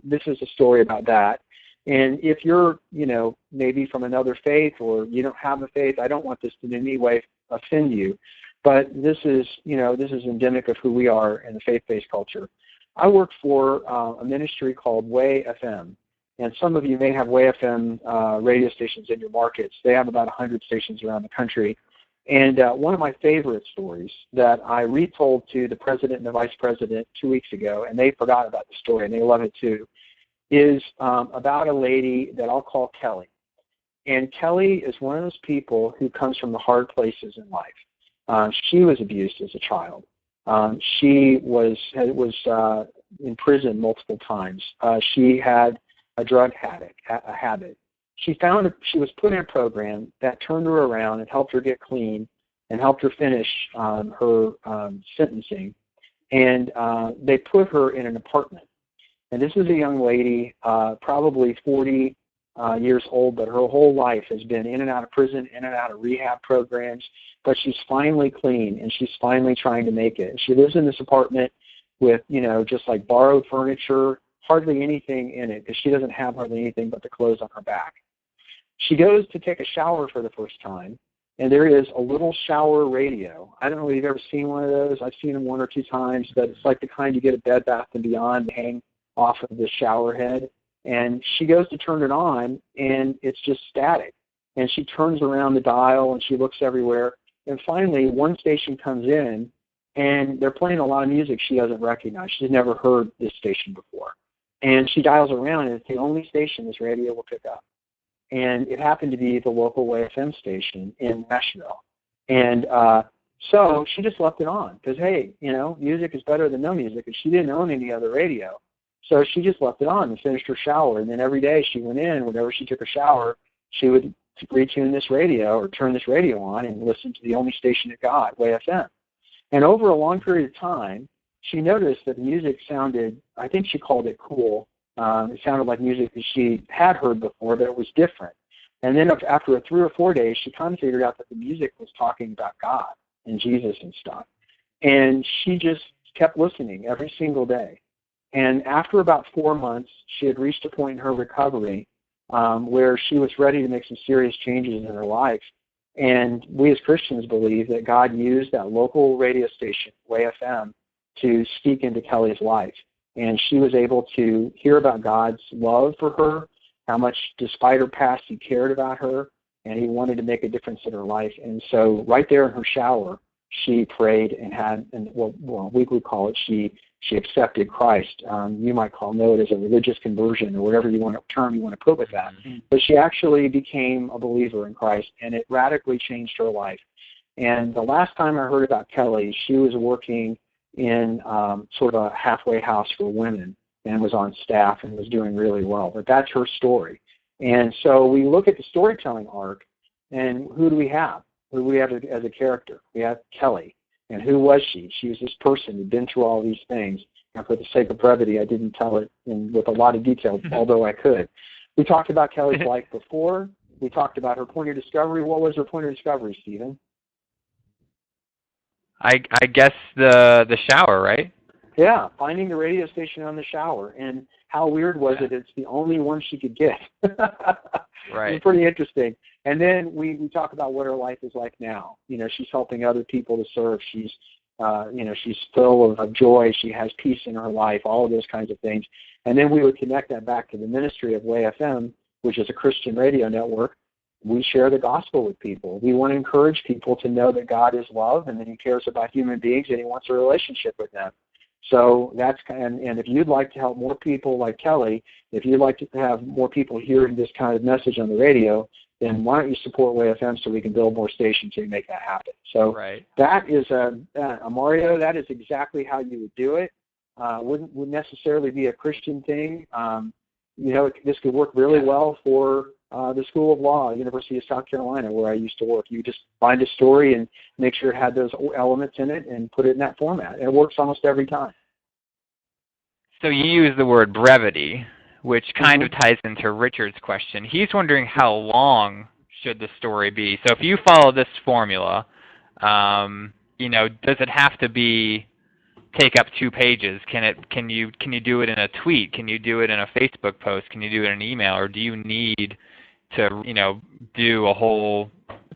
this is a story about that. And if you're, maybe from another faith or you don't have a faith, I don't want this to in any way offend you. But this is endemic of who we are in the faith-based culture. I work for a ministry called Way FM, and some of you may have Way FM radio stations in your markets. They have about 100 stations around the country. And one of my favorite stories that I retold to the president and the vice president 2 weeks ago, and they forgot about the story, and they love it too, is about a lady that I'll call Kelly. And Kelly is one of those people who comes from the hard places in life. She was abused as a child. She was in prison multiple times. She had a drug habit. She was put in a program that turned her around and helped her get clean and helped her finish her sentencing. And they put her in an apartment. And this is a young lady, probably 40 years old, but her whole life has been in and out of prison, in and out of rehab programs. But she's finally clean, and she's finally trying to make it. She lives in this apartment with, just like borrowed furniture, hardly anything in it, because she doesn't have hardly anything but the clothes on her back. She goes to take a shower for the first time, and there is a little shower radio. I don't know if you've ever seen one of those. I've seen them 1 or 2 times, but it's like the kind you get at Bed Bath & Beyond to hang off of the shower head. And she goes to turn it on, and it's just static. And she turns around the dial, and she looks everywhere. And finally, one station comes in, and they're playing a lot of music she doesn't recognize. She's never heard this station before. And she dials around, and it's the only station this radio will pick up. And it happened to be the local Way FM station in Nashville. And so she just left it on because, hey, music is better than no music, and she didn't own any other radio. So she just left it on and finished her shower. And then every day she went in, whenever she took a shower, she would retune this radio or turn this radio on and listen to the only station it got, Way FM. And over a long period of time, she noticed that the music sounded, I think she called it cool. It sounded like music that she had heard before, but it was different. And then after 3 or 4 days, she kind of figured out that the music was talking about God and Jesus and stuff. And she just kept listening every single day. And after about 4 months, she had reached a point in her recovery where she was ready to make some serious changes in her life. And we as Christians believe that God used that local radio station, Way FM, to speak into Kelly's life. And she was able to hear about God's love for her, how much, despite her past, he cared about her, and he wanted to make a difference in her life. And so right there in her shower, she prayed and had, we would call it, she accepted Christ. You might know it as a religious conversion or whatever term you want to put with that. But she actually became a believer in Christ, and it radically changed her life. And the last time I heard about Kelly, she was working in sort of a halfway house for women and was on staff and was doing really well. But that's her story. And so we look at the storytelling arc, and who do we have? Who do we have as a character? We have Kelly. And who was she? She was this person who'd been through all these things. And for the sake of brevity, I didn't tell it with a lot of detail, although I could. We talked about Kelly's life before. We talked about her point of discovery. What was her point of discovery, Stephen? I guess the shower, right? Yeah, finding the radio station on the shower. And how weird was it? It's the only one she could get. Right. It's pretty interesting. And then we talk about what her life is like now. She's helping other people to serve. She's, she's full of joy. She has peace in her life, all of those kinds of things. And then we would connect that back to the ministry of Way FM, which is a Christian radio network. We share the gospel with people. We want to encourage people to know that God is love and that he cares about human beings and he wants a relationship with them. So and if you'd like to help more people like Kelly, if you'd like to have more people hearing this kind of message on the radio, then why don't you support WayFM so we can build more stations and make that happen? So that is Mario. That is exactly how you would do it. Wouldn't necessarily be a Christian thing. This could work really well for the School of Law, University of South Carolina, where I used to work. You just find a story and make sure it had those elements in it and put it in that format. And it works almost every time. So you use the word brevity, which kind of ties into Richard's question. He's wondering how long should the story be. So if you follow this formula, does it have to take up 2 pages? Can you do it in a tweet? Can you do it in a Facebook post? Can you do it in an email? Or do you need to do a whole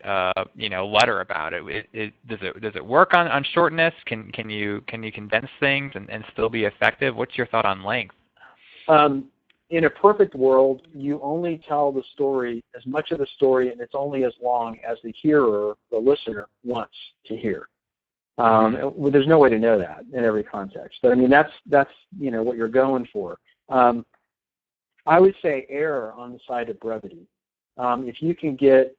letter about it? Does it work on shortness? Can you condense things and still be effective? What's your thought on length? In a perfect world, you only tell the story, as much of the story, and it's only as long as the hearer, the listener, wants to hear. There's no way to know that in every context. But I mean, that's what you're going for. I would say err on the side of brevity. If you can get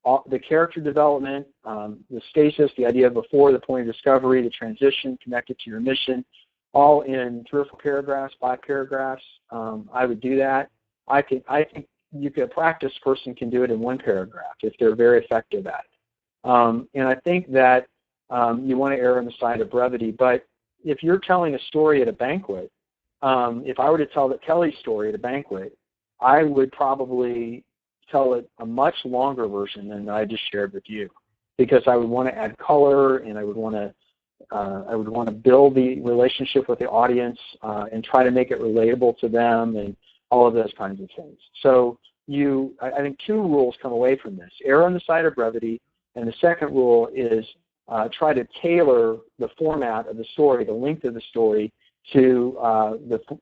the character development, the stasis, the idea before the point of discovery, the transition connected to your mission, all in 3 or 4 paragraphs, 5 paragraphs, I would do that. I think a practiced person can do it in 1 paragraph if they're very effective at it. And I think that you want to err on the side of brevity. But if you're telling a story at a banquet, if I were to tell Kelly's story at a banquet, I would probably tell it a much longer version than I just shared with you, because I would want to add color, and I would want to build the relationship with the audience and try to make it relatable to them and all of those kinds of things. So I think 2 rules come away from this: err on the side of brevity, and the second rule is try to tailor the format of the story, the length of the story, to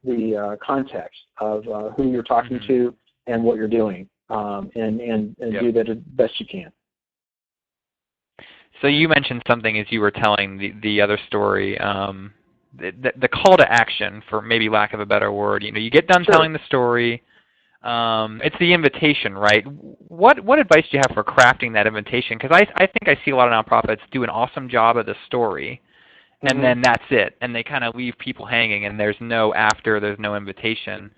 the context of who you're talking to and what you're doing, and do that as best you can. So you mentioned something as you were telling the other story, the call to action, for maybe lack of a better word. You get done telling the story. It's the invitation, right? What advice do you have for crafting that invitation? Because I think I see a lot of nonprofits do an awesome job of the story, and then that's it, and they kind of leave people hanging, and there's no invitation.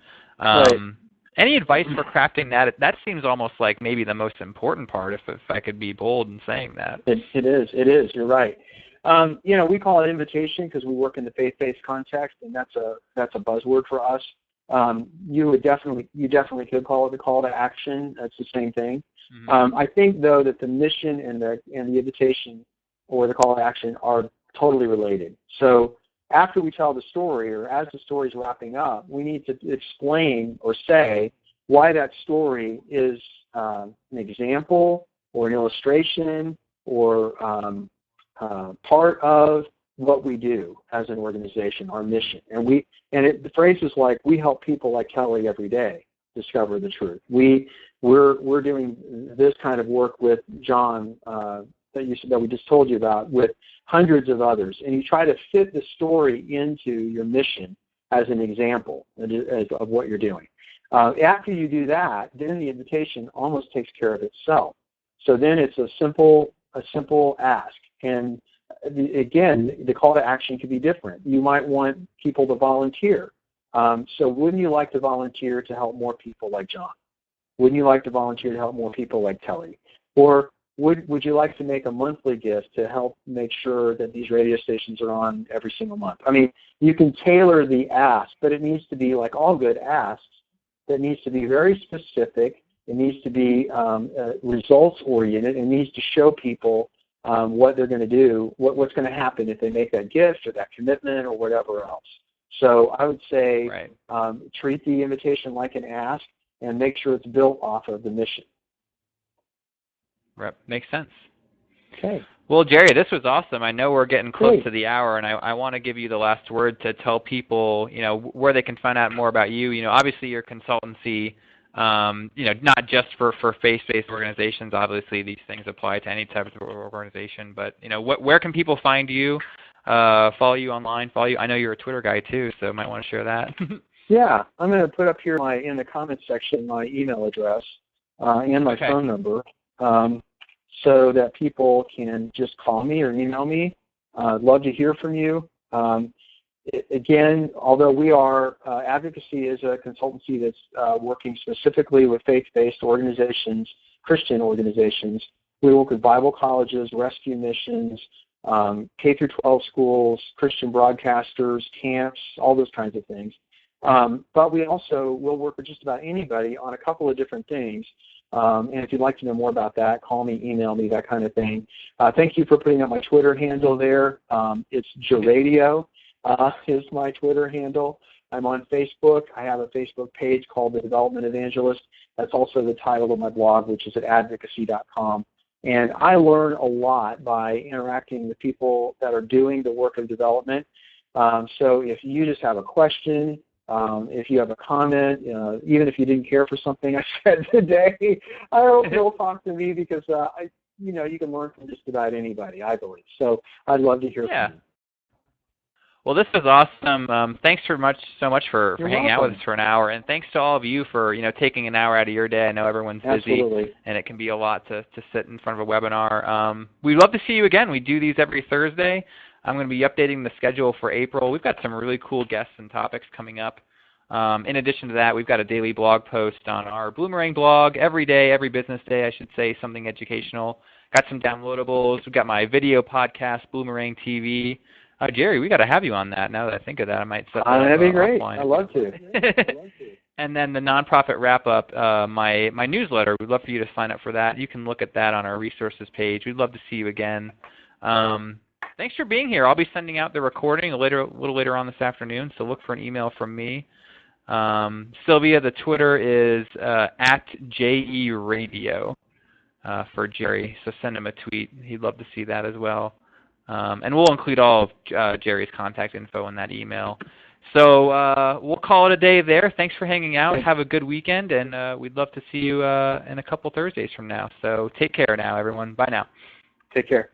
Any advice for crafting that? That seems almost like maybe the most important part, if I could be bold in saying that. It is. You're right. We call it invitation because we work in the faith-based context, and that's a buzzword for us. You definitely could call it the call to action. That's the same thing. I think, though, that the mission and the invitation or the call to action are totally related. So after we tell the story, or as the story is wrapping up, we need to explain or say why that story is an example or an illustration or part of what we do as an organization, our mission. And the phrase is like, we help people like Kelly every day discover the truth. We're doing this kind of work with John that we just told you about, with hundreds of others, and you try to fit the story into your mission as an example of what you're doing. After you do that, then the invitation almost takes care of itself. So then it's a simple ask, and again, the call to action could be different. You might want people to volunteer. So wouldn't you like to volunteer to help more people like John? Wouldn't you like to volunteer to help more people like Kelly? Or would you like to make a monthly gift to help make sure that these radio stations are on every single month? I mean, you can tailor the ask, but it needs to be, like all good asks, that needs to be very specific. It needs to be results-oriented. It needs to show people what they're going to do, what's going to happen if they make that gift or that commitment or whatever else. So I would say treat the invitation like an ask and make sure it's built off of the mission. Right. Makes sense. Okay. Well, Jerry, this was awesome. I know we're getting close to the hour, and I want to give you the last word to tell people, where they can find out more about you. Obviously your consultancy, not just for faith-based organizations. Obviously, these things apply to any type of organization. But where can people find you? follow you online, follow you. I know you're a Twitter guy too, so might want to share that. Yeah, I'm going to put up here in the comments section my email address and my phone number so that people can just call me or email me. I'd love to hear from you. Again, although we are, Advocacy is a consultancy that's working specifically with faith-based organizations, Christian organizations. We work with Bible colleges, rescue missions, K through 12 schools, Christian broadcasters, camps, all those kinds of things. But we also will work with just about anybody on a couple of different things. And if you'd like to know more about that, call me, email me, that kind of thing. Thank you for putting up my Twitter handle there. It's Geradio is my Twitter handle. I'm on Facebook. I have a Facebook page called The Development Evangelist. That's also the title of my blog, which is at advocacy.com. And I learn a lot by interacting with people that are doing the work of development. So if you just have a question, if you have a comment, even if you didn't care for something I said today, I hope you'll talk to me because, you can learn from just about anybody, I believe. So I'd love to hear from you. Well, this was awesome. Thanks so much for hanging out with us for an hour, and thanks to all of you for taking an hour out of your day. I know everyone's busy, and it can be a lot to sit in front of a webinar. We'd love to see you again. We do these every Thursday. I'm going to be updating the schedule for April. We've got some really cool guests and topics coming up. In addition to that, we've got a daily blog post on our Bloomerang blog every day, every business day, I should say, something educational. Got some downloadables. We've got my video podcast, Bloomerang TV. Jerry, we got to have you on that. Now that I think of that, I might set that up. That'd be great. I'd love to. And then the nonprofit wrap-up, my newsletter. We'd love for you to sign up for that. You can look at that on our resources page. We'd love to see you again. Thanks for being here. I'll be sending out the recording a little later on this afternoon, so look for an email from me. Sylvia, the Twitter is at JERadio for Jerry, so send him a tweet. He'd love to see that as well. And we'll include all of Jerry's contact info in that email. So we'll call it a day there. Thanks for hanging out. Have a good weekend, and we'd love to see you in a couple Thursdays from now. So take care now, everyone. Bye now. Take care.